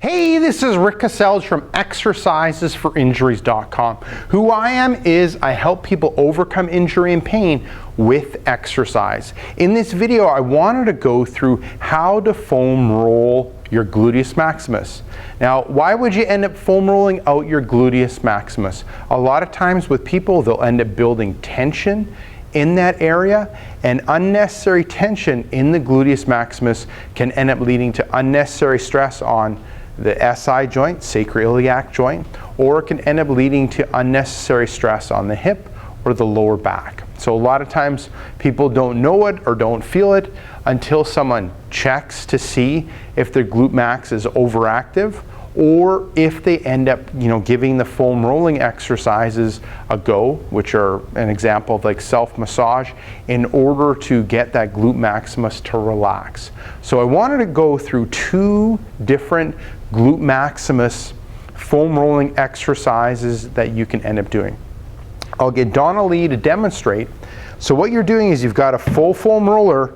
Hey, this is Rick Kaselj from exercisesforinjuries.com. Who I am is I help people overcome injury and pain with exercise. In this video, I wanted to go through how to foam roll your gluteus maximus. Now, why would you end up foam rolling out your gluteus maximus? A lot of times with people, they'll end up building tension in that area, and unnecessary tension in the gluteus maximus can end up leading to unnecessary stress on the SI joint, sacroiliac joint, or it can end up leading to unnecessary stress on the hip or the lower back. So a lot of times people don't know it or don't feel it until someone checks to see if their glute max is overactive, or if they end up giving the foam rolling exercises a go, which are an example of like self-massage, in order to get that glute maximus to relax. So I wanted to go through two different glute maximus foam rolling exercises that you can end up doing. I'll get Donna Lee to demonstrate. So what you're doing is you've got a full foam roller.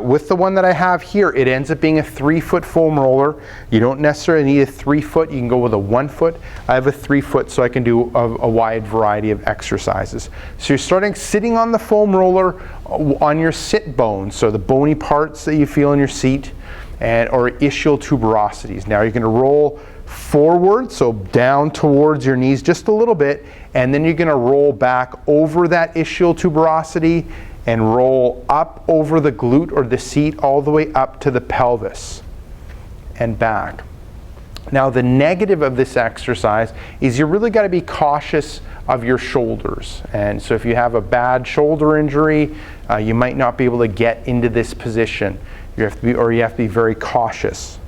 With the one that I have here, it ends up being a 3-foot foam roller. You don't necessarily need a 3-foot, you can go with a 1-foot. I have a 3-foot so I can do a wide variety of exercises. So you're starting sitting on the foam roller on your sit bones, so the bony parts that you feel in your seat, or ischial tuberosities. Now you're going to roll forward, so down towards your knees just a little bit, and then you're going to roll back over that ischial tuberosity and roll up over the glute or the seat all the way up to the pelvis and back. Now the negative of this exercise is you really got to be cautious of your shoulders, and so if you have a bad shoulder injury, you might not be able to get into this position. You have to be very cautious.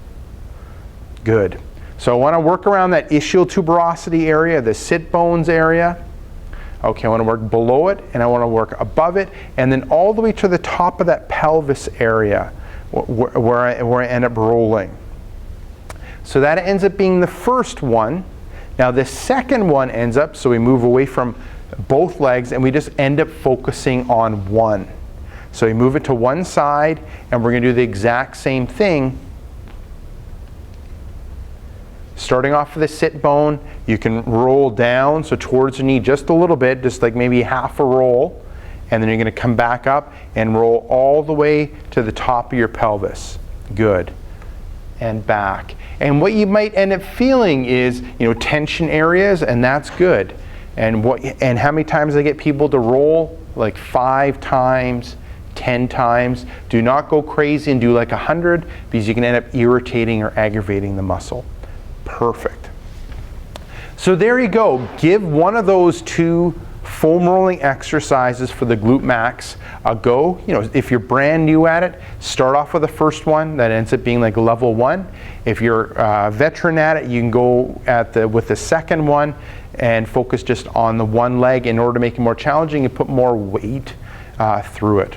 Good. So I want to work around that ischial tuberosity area, the sit bones area. Okay, I want to work below it, and I want to work above it, and then all the way to the top of that pelvis area where I end up rolling. So that ends up being the first one. Now the second one ends up, so we move away from both legs and we just end up focusing on one. So we move it to one side, and we're going to do the exact same thing. Starting off with a sit bone, you can roll down, so towards the knee just a little bit, just like maybe half a roll, and then you're going to come back up and roll all the way to the top of your pelvis. Good. And back. And what you might end up feeling is, tension areas, and that's good. And how many times I get people to roll? Like 5 times, 10 times. Do not go crazy and do like 100, because you can end up irritating or aggravating the muscle. Perfect. So there you go. Give one of those two foam rolling exercises for the glute max a go. If you're brand new at it, start off with the first one that ends up being like level 1. If you're a veteran at it, you can go with the second one and focus just on the one leg. In order to make it more challenging, you put more weight through it.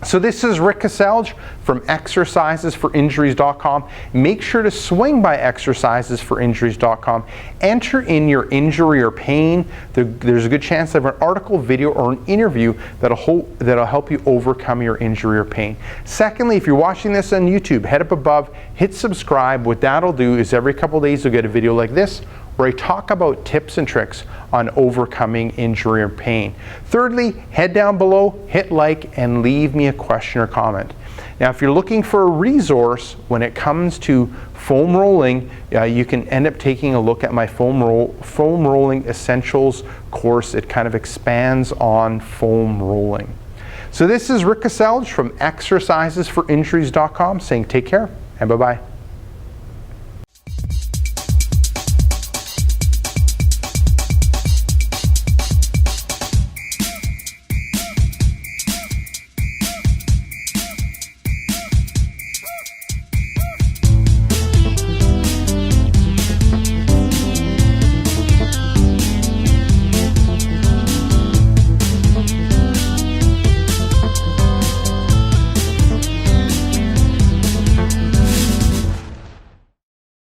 So this is Rick Kaselj from exercisesforinjuries.com. Make sure to swing by exercisesforinjuries.com. Enter in your injury or pain. There's a good chance of an article, video, or an interview that'll help you overcome your injury or pain. Secondly, if you're watching this on YouTube, head up above, hit subscribe. What that'll do is every couple days you'll get a video like this, where I talk about tips and tricks on overcoming injury or pain. Thirdly, head down below, hit like, and leave me a question or comment. Now, if you're looking for a resource when it comes to foam rolling, you can end up taking a look at my foam rolling essentials course. It kind of expands on foam rolling. So this is Rick Kaselj from exercisesforinjuries.com saying take care and bye-bye.